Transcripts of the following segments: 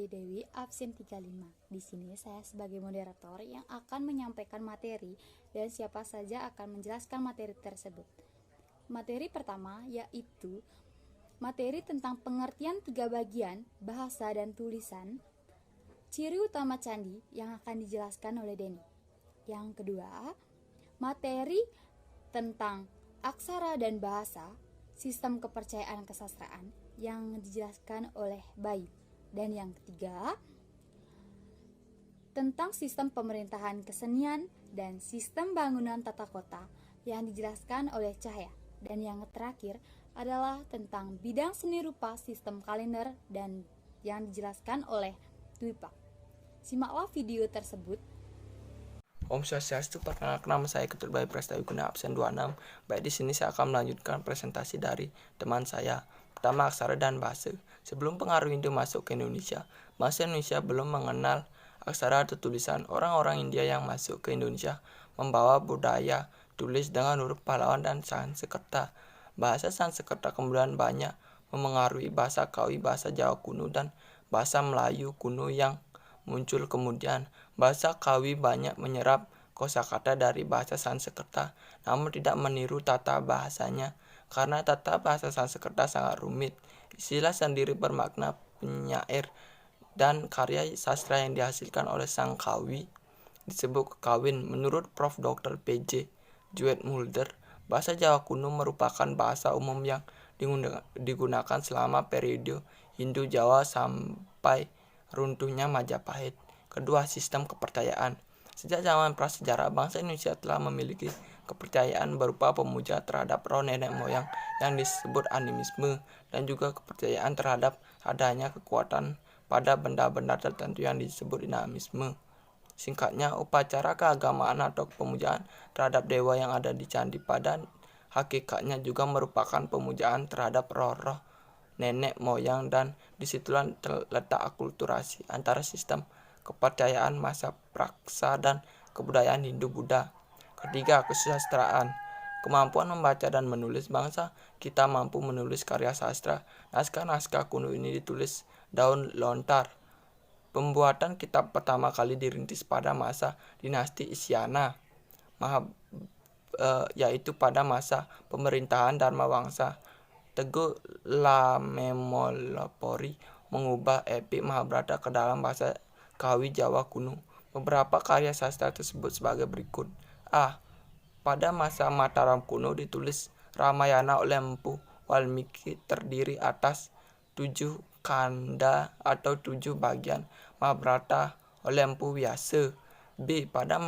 Dewi, absen 35. Di sini saya sebagai moderator yang akan menyampaikan materi dan siapa saja akan menjelaskan materi tersebut. Materi pertama yaitu materi tentang pengertian 3 bagian bahasa dan tulisan, ciri utama candi yang akan dijelaskan oleh Denny. Yang kedua, materi tentang aksara dan bahasa, sistem kepercayaan kesastraan yang dijelaskan oleh Bayu. Dan yang ketiga, tentang sistem pemerintahan kesenian dan sistem bangunan tata kota yang dijelaskan oleh Cahya. Dan yang terakhir adalah tentang bidang seni rupa, sistem kalender, dan yang dijelaskan oleh Dwipa. Simaklah video tersebut. Om Swastiastu, perkenalkan nama saya Ketut Bayu Prastawi Guna, absen 26. Baik, di sini saya akan melanjutkan presentasi dari teman saya. Pertama, aksara dan bahasa. Sebelum pengaruh Hindu masuk ke Indonesia, bangsa Indonesia belum mengenal aksara atau tulisan. Orang-orang India yang masuk ke Indonesia membawa budaya tulis dengan huruf pahlawan dan Sanskerta. Bahasa Sanskerta kemudian banyak memengaruhi bahasa Kawi, bahasa Jawa kuno, dan bahasa Melayu kuno yang muncul kemudian. Bahasa Kawi banyak menyerap kosakata dari bahasa Sanskerta, namun tidak meniru tata bahasanya, karena tata bahasa Sanskerta sangat rumit. Istilah sendiri bermakna penyair, dan karya sastra yang dihasilkan oleh sang Kawi disebut kekawin. Menurut Prof. Dr. P.J. Zoetmulder, bahasa Jawa kuno merupakan bahasa umum yang digunakan selama periode Hindu Jawa sampai runtuhnya Majapahit. Kedua, sistem kepercayaan. Sejak zaman prasejarah, bangsa Indonesia telah memiliki kepercayaan berupa pemuja terhadap roh nenek moyang yang disebut animisme, dan juga kepercayaan terhadap adanya kekuatan pada benda-benda tertentu yang disebut dinamisme. Singkatnya, upacara keagamaan atau pemujaan terhadap dewa yang ada di candi pada hakikatnya juga merupakan pemujaan terhadap roh-roh nenek moyang, dan disitulah terletak akulturasi antara sistem kepercayaan masa praksa dan kebudayaan Hindu-Buddha. Ketiga, kesusastraan. Kemampuan membaca dan menulis. Bangsa kita mampu menulis karya sastra. Naskah-naskah kuno ini ditulis daun lontar. Pembuatan kitab pertama kali dirintis pada masa dinasti Isyana, yaitu pada masa pemerintahan Dharmawangsa. Teguh Lamemolopori mengubah epik Mahabharata ke dalam bahasa Kawi Jawa kuno. Beberapa karya sastra tersebut sebagai berikut. A. Pada masa Mataram kuno ditulis Ramayana oleh Empu Walmiki, terdiri atas 7 kanda atau 7 bagian. Mahabharata oleh Empu Vyasa. B. Pada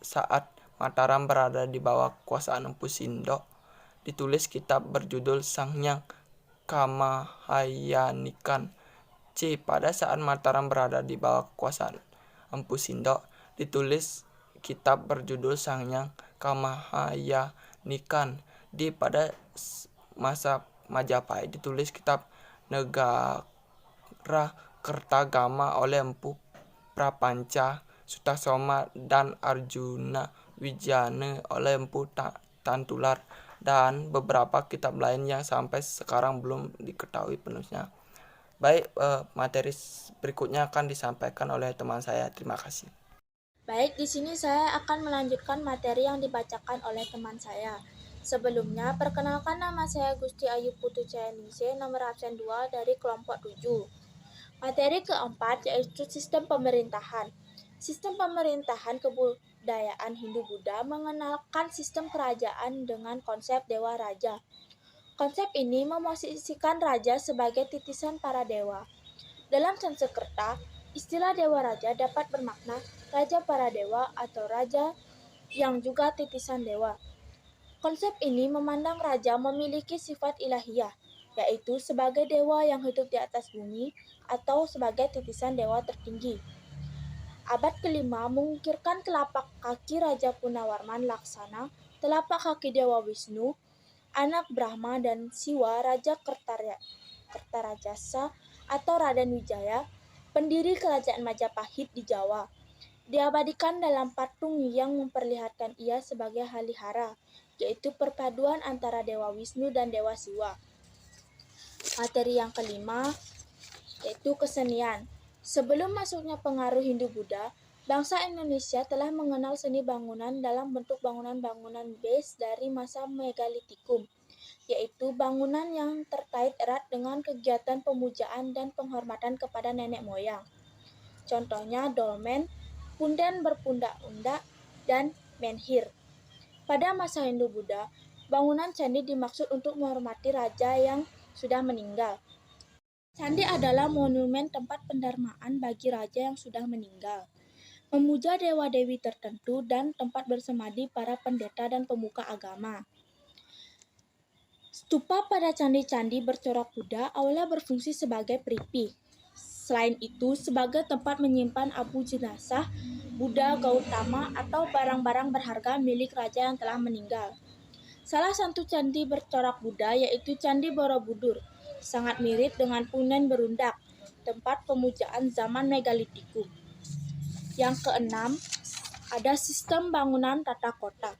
saat Mataram berada di bawah kekuasaan Empu Sindok, ditulis kitab berjudul Sanghyang Kamahayanikan. C. Pada saat Mataram berada di bawah kekuasaan Empu Sindok, ditulis kitab berjudul Sanghyang Kamahayanikan. D. Pada masa Majapahit ditulis kitab Negara Kertagama oleh Empu Prapanca Sutasoma dan Arjuna Wijana oleh Empu Tantular, dan beberapa kitab lain yang sampai sekarang belum diketahui penulisnya. Baik, materi berikutnya akan disampaikan oleh teman saya. Terima kasih. Baik, di sini saya akan melanjutkan materi yang dibacakan oleh teman saya. Sebelumnya, perkenalkan nama saya Gusti Ayu Putu Cayaningsih, nomor absen 2 dari kelompok 7. Materi keempat yaitu sistem pemerintahan. Sistem pemerintahan kebudayaan Hindu-Buddha mengenalkan sistem kerajaan dengan konsep dewa raja. Konsep ini memosisikan raja sebagai titisan para dewa. Dalam Sanskerta, istilah dewa raja dapat bermakna raja para dewa atau raja yang juga titisan dewa. Konsep ini memandang raja memiliki sifat ilahiyah, yaitu sebagai dewa yang hidup di atas bumi atau sebagai titisan dewa tertinggi. Abad kelima mengukirkan telapak kaki Raja Punawarman Laksana, telapak kaki Dewa Wisnu, anak Brahma dan Siwa Raja Kertarajasa atau Raden Wijaya, pendiri kerajaan Majapahit di Jawa. Diabadikan dalam patung yang memperlihatkan ia sebagai Halihara, yaitu perpaduan antara Dewa Wisnu dan Dewa Siwa. Materi yang kelima yaitu kesenian. Sebelum masuknya pengaruh Hindu-Buddha, bangsa Indonesia telah mengenal seni bangunan dalam bentuk bangunan-bangunan base dari masa megalitikum, yaitu bangunan yang terkait erat dengan kegiatan pemujaan dan penghormatan kepada nenek moyang. Contohnya dolmen, punden berpundak-undak, dan menhir. Pada masa Hindu-Buddha, bangunan candi dimaksud untuk menghormati raja yang sudah meninggal. Candi adalah monumen tempat pendarmaan bagi raja yang sudah meninggal, memuja dewa-dewi tertentu, dan tempat bersemadi para pendeta dan pemuka agama. Stupa pada candi-candi bercorak kuda awalnya berfungsi sebagai peripi. Selain itu, sebagai tempat menyimpan abu jenazah Buddha Gautama atau barang-barang berharga milik raja yang telah meninggal. Salah satu candi bercorak Buddha yaitu Candi Borobudur, sangat mirip dengan punden berundak, tempat pemujaan zaman megalitikum. Yang keenam, ada sistem bangunan tata kota.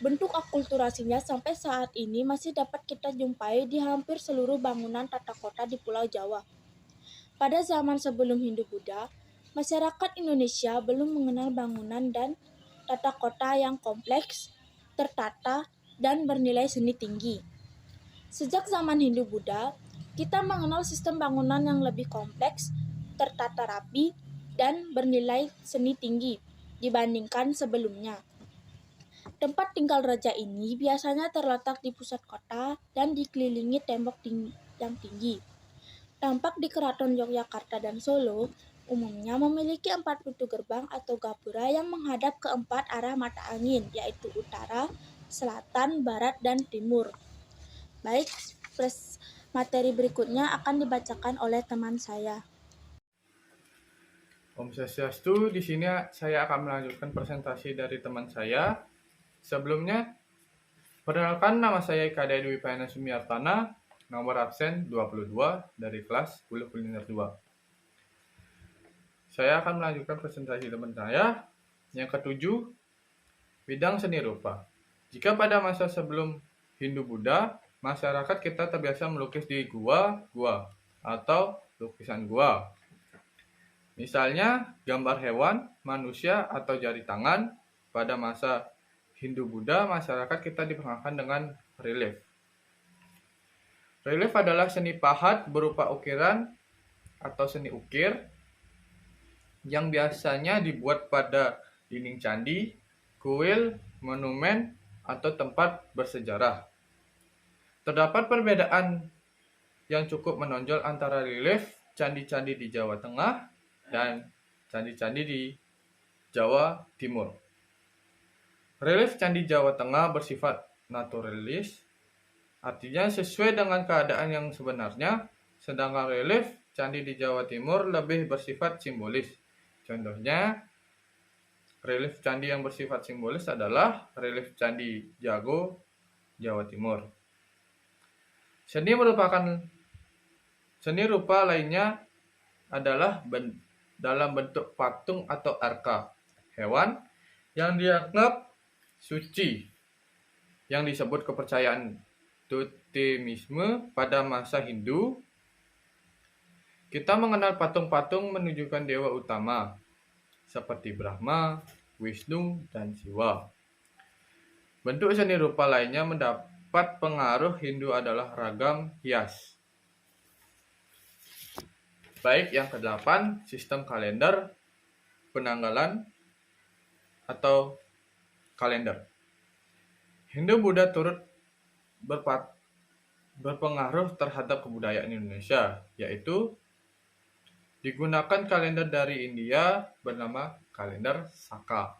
Bentuk akulturasinya sampai saat ini masih dapat kita jumpai di hampir seluruh bangunan tata kota di Pulau Jawa. Pada zaman sebelum Hindu-Buddha, masyarakat Indonesia belum mengenal bangunan dan tata kota yang kompleks, tertata, dan bernilai seni tinggi. Sejak zaman Hindu-Buddha, kita mengenal sistem bangunan yang lebih kompleks, tertata rapi, dan bernilai seni tinggi dibandingkan sebelumnya. Tempat tinggal raja ini biasanya terletak di pusat kota dan dikelilingi tembok yang tinggi. Tampak di Keraton Yogyakarta dan Solo, umumnya memiliki 4 pintu gerbang atau gapura yang menghadap ke 4 arah mata angin, yaitu utara, selatan, barat, dan timur. Baik, materi berikutnya akan dibacakan oleh teman saya. Om Swastiastu, di sini saya akan melanjutkan presentasi dari teman saya. Sebelumnya, perkenalkan nama saya Ika Dwi Payana Sumiartana, nomor absen 22 dari kelas 10 kuliner 2. Saya akan melanjutkan presentasi teman saya. Yang ketujuh, bidang seni rupa. Jika pada masa sebelum Hindu-Buddha, masyarakat kita terbiasa melukis di gua-gua atau lukisan gua. Misalnya, gambar hewan, manusia, atau jari tangan. Pada masa Hindu-Buddha, masyarakat kita diperkenalkan dengan relief. Relief adalah seni pahat berupa ukiran atau seni ukir yang biasanya dibuat pada dinding candi, kuil, monumen, atau tempat bersejarah. Terdapat perbedaan yang cukup menonjol antara relief candi-candi di Jawa Tengah dan candi-candi di Jawa Timur. Relief candi Jawa Tengah bersifat naturalis, artinya sesuai dengan keadaan yang sebenarnya, sedangkan relief candi di Jawa Timur lebih bersifat simbolis. Contohnya, relief candi yang bersifat simbolis adalah relief Candi Jago, Jawa Timur. Seni rupa lainnya adalah dalam bentuk patung atau arka, hewan yang dianggap suci, yang disebut kepercayaan totemisme pada masa Hindu. Kita mengenal patung-patung menunjukkan dewa utama, seperti Brahma, Wisnu, dan Siwa. Bentuk seni rupa lainnya mendapat pengaruh Hindu adalah ragam hias. Baik, yang ke-8, sistem kalender, penanggalan, atau kalender. Hindu-Buddha turut berpengaruh terhadap kebudayaan Indonesia, yaitu digunakan kalender dari India bernama kalender Saka.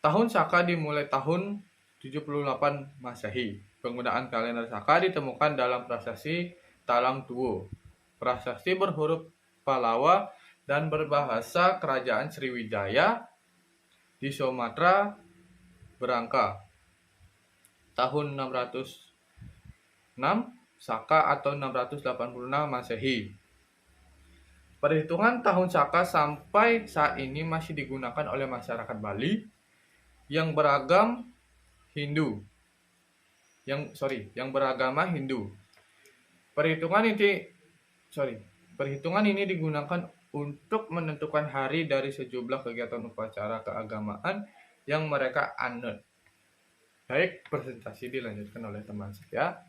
Tahun Saka dimulai tahun 78 Masehi. Penggunaan kalender Saka ditemukan dalam prasasti Talang Tuwo. Prasasti berhuruf Pallawa dan berbahasa Kerajaan Sriwijaya di Sumatera Berangka. Tahun 606 Saka atau 686 Masehi. Perhitungan tahun Saka sampai saat ini masih digunakan oleh masyarakat Bali yang beragama Hindu. Perhitungan Perhitungan ini digunakan untuk menentukan hari dari sejumlah kegiatan upacara keagamaan yang mereka anut. Baik, presentasi dilanjutkan oleh teman saya.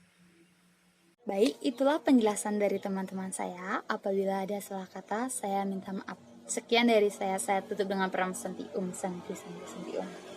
Baik, itulah penjelasan dari teman-teman saya. Apabila ada salah kata, saya minta maaf. Sekian dari saya tutup dengan peramu santi santi santi om.